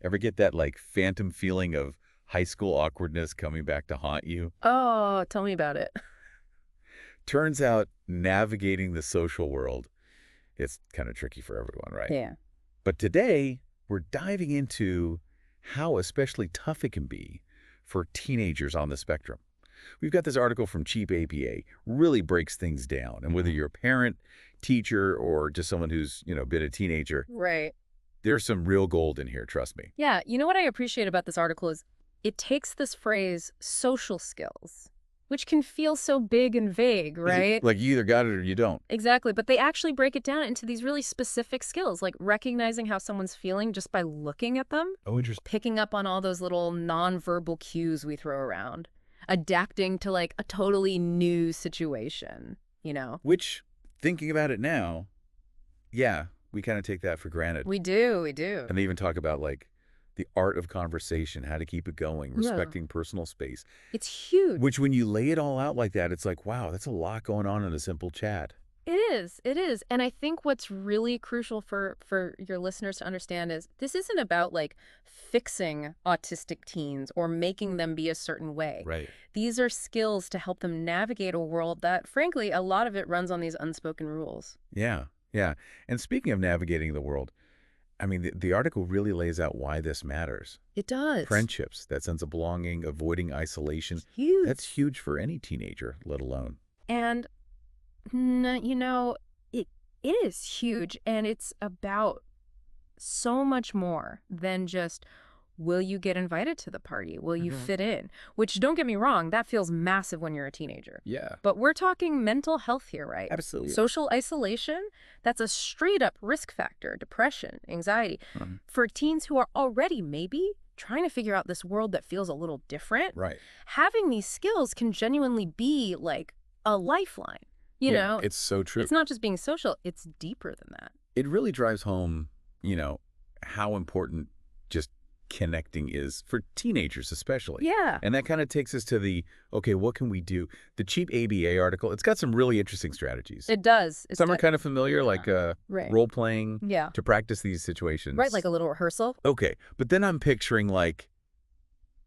Ever get that, like, phantom feeling of high school awkwardness coming back to haunt you? Oh, tell me about it. Turns out navigating the social world is kind of tricky for everyone, right? Yeah. But today, we're diving into how especially tough it can be for teenagers on the spectrum. We've got this article from Cheap APA, really breaks things down. And whether you're a parent, teacher, or just someone who's, been a teenager, Right. there's some real gold in here, trust me. Yeah, you know what I appreciate about this article is it takes this phrase social skills, which can feel so big and vague, right? Like you either got it or you don't. Exactly, but they actually break it down into these really specific skills, like recognizing how someone's feeling just by looking at them, Oh, interesting. picking up on all those little nonverbal cues we throw around, adapting to like a totally new situation, you know? Which, thinking about it now, yeah, we kind of take that for granted. We do, we do. And they even talk about, like, the art of conversation, how to keep it going, Yeah. respecting personal space. It's huge. Which, when you lay it all out like that, it's like, wow, that's a lot going on in a simple chat. It is. It is. And I think what's really crucial for your listeners to understand is this isn't about like fixing autistic teens or making them be a certain way. Right. These are skills to help them navigate a world that, frankly, a lot of it runs on these unspoken rules. Yeah, yeah. And speaking of navigating the world, I mean, the article really lays out why this matters. It does. Friendships, that sense of belonging, avoiding isolation. Huge. That's huge for any teenager, let alone. And, you know, it is huge. And it's about so much more than just, will you get invited to the party? Will you fit in? Which, don't get me wrong, that feels massive when you're a teenager. Yeah. But we're talking mental health here, right? Absolutely. Social isolation, that's a straight up risk factor, depression, anxiety. For teens who are already maybe trying to figure out this world that feels a little different, Right. having these skills can genuinely be like a lifeline. You Yeah, know, it's so true. it's not just being social, it's deeper than that. It really drives home, how important just connecting is for teenagers especially. Yeah. And that kind of takes us to okay, what can we do? The Cheap ABA article, it's got some really interesting strategies. It does. Some are kind of familiar, like Right. role-playing Yeah. to practice these situations. Right, like a little rehearsal. Okay, but then I'm picturing, like,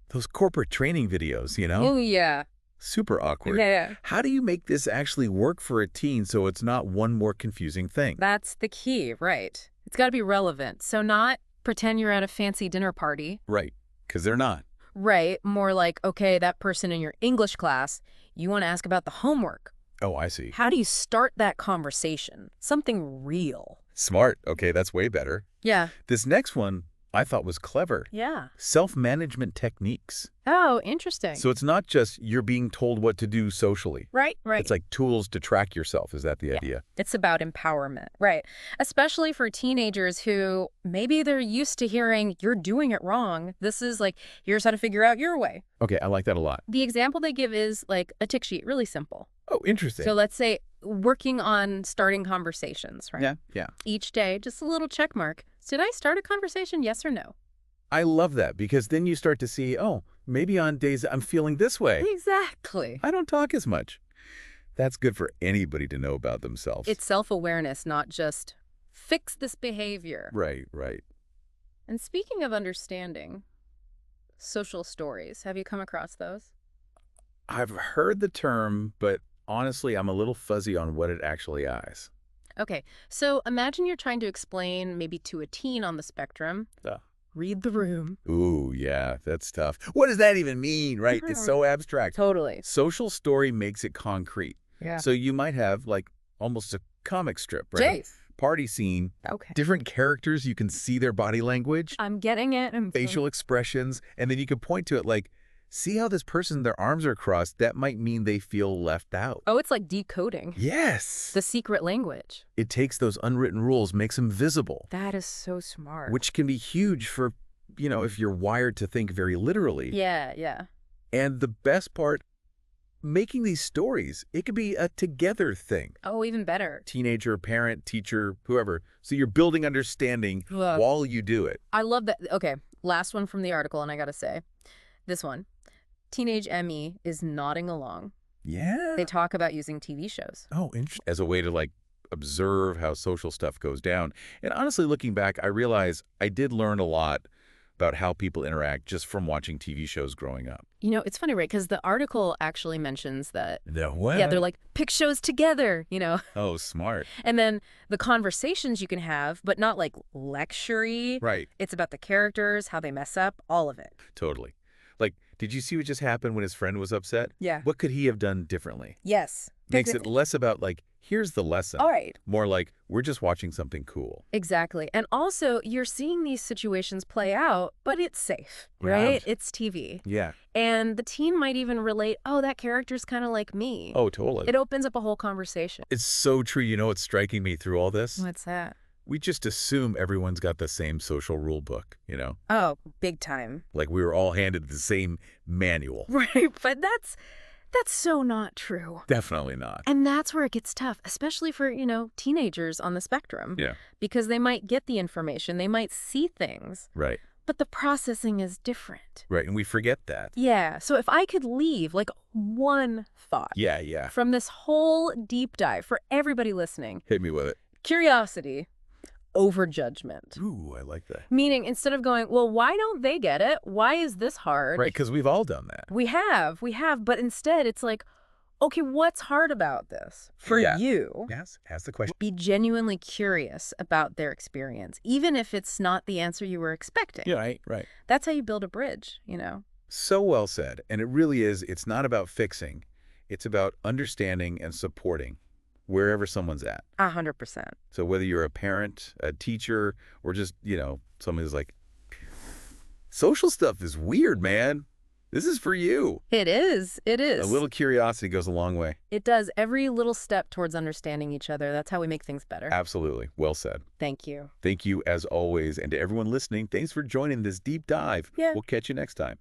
those corporate training videos, Oh, yeah. Super awkward. Yeah. How do you make this actually work for a teen so it's not one more confusing thing? That's the key, right? It's got to be relevant. So not pretend you're at a fancy dinner party. Right, because they're not. Right. More like, okay, that person in your English class, you want to ask about the homework. Oh, I see. How do you start that conversation? Something real. Smart. Okay, that's way better. Yeah. This next one I thought was clever. Yeah. Self-management techniques. Oh, interesting. So it's not just you're being told what to do socially. Right. It's like tools to track yourself. Is that the idea? It's about empowerment, right? Especially for teenagers who maybe they're used to hearing, you're doing it wrong. This is like, here's how to figure out your way. Okay, I like that a lot. The example they give is like a tick sheet, really simple. Oh, interesting. So let's say working on starting conversations, right? Yeah. Each day, just a little check mark. Did I start a conversation, yes or no? I love that because then you start to see, oh, maybe on days I'm feeling this way, Exactly. I don't talk as much. That's good for anybody to know about themselves. It's self-awareness, not just fix this behavior. Right. And speaking of understanding, social stories, have you come across those? I've heard the term, but honestly, I'm a little fuzzy on what it actually is. Okay, so imagine you're trying to explain maybe to a teen on the spectrum. Read the room. Ooh, yeah, that's tough. What does that even mean, right? It's so abstract. Totally. Social story makes it concrete. Yeah. So you might have, like, almost a comic strip, right? Jace. Party scene, Okay. different characters, you can see their body language, I'm getting it. facial expressions, and then you can point to it like, see how this person, their arms are crossed? That might mean they feel left out. Oh, it's like decoding. Yes. The secret language. It takes those unwritten rules, makes them visible, That is so smart. which can be huge for, if you're wired to think very literally. Yeah. And the best part, making these stories, it could be a together thing. Oh, even better. Teenager, parent, teacher, whoever. So you're building understanding Ugh. while you do it. I love that. Okay, last one from the article, and I gotta say, this one. Teenage Emmy is nodding along. Yeah. They talk about using TV shows. Oh, interesting. As a way to, like, observe how social stuff goes down. And honestly, looking back, I realize I did learn a lot about how people interact just from watching TV shows growing up. You know, it's funny, right? Because the article actually mentions that, The what? yeah, they're like, pick shows together, you know? Oh, smart. And then the conversations you can have, but not like lecture-y. Right. It's about the characters, how they mess up, all of it. Totally. Like, did you see what just happened when his friend was upset? Yeah. What could he have done differently? Yes. Makes it less about, like, here's the lesson. All right. More like, we're just watching something cool. Exactly. And also, you're seeing these situations play out, but it's safe, right? It's TV. Yeah. And the teen might even relate, oh, that character's kind of like me. Oh, totally. It opens up a whole conversation. It's so true. You know what's striking me through all this? What's that? We just assume everyone's got the same social rule book, you know? Oh, big time. Like we were all handed the same manual. Right, but that's so not true. Definitely not. And that's where it gets tough, especially for, you know, teenagers on the spectrum. Yeah. Because they might get the information, they might see things. Right. But the processing is different. Right, and we forget that. Yeah, so if I could leave, like, one thought Yeah. from this whole deep dive for everybody listening. Hit me with it. Curiosity over judgment. Ooh, I like that. Meaning, instead of going, well, why don't they get it? Why is this hard? Right, because we've all done that. We have. But instead, it's like, okay, what's hard about this for you? Yes, ask the question. Be genuinely curious about their experience, even if it's not the answer you were expecting. Yeah, right. That's how you build a bridge, you know? So well said. And it really is, it's not about fixing. It's about understanding and supporting wherever someone's at. 100%. So whether you're a parent, a teacher, or just, you know, someone who's like, social stuff is weird, man. This is for you. It is. It is. A little curiosity goes a long way. It does. Every little step towards understanding each other. That's how we make things better. Absolutely. Well said. Thank you. Thank you as always. And to everyone listening, thanks for joining this deep dive. Yeah. We'll catch you next time.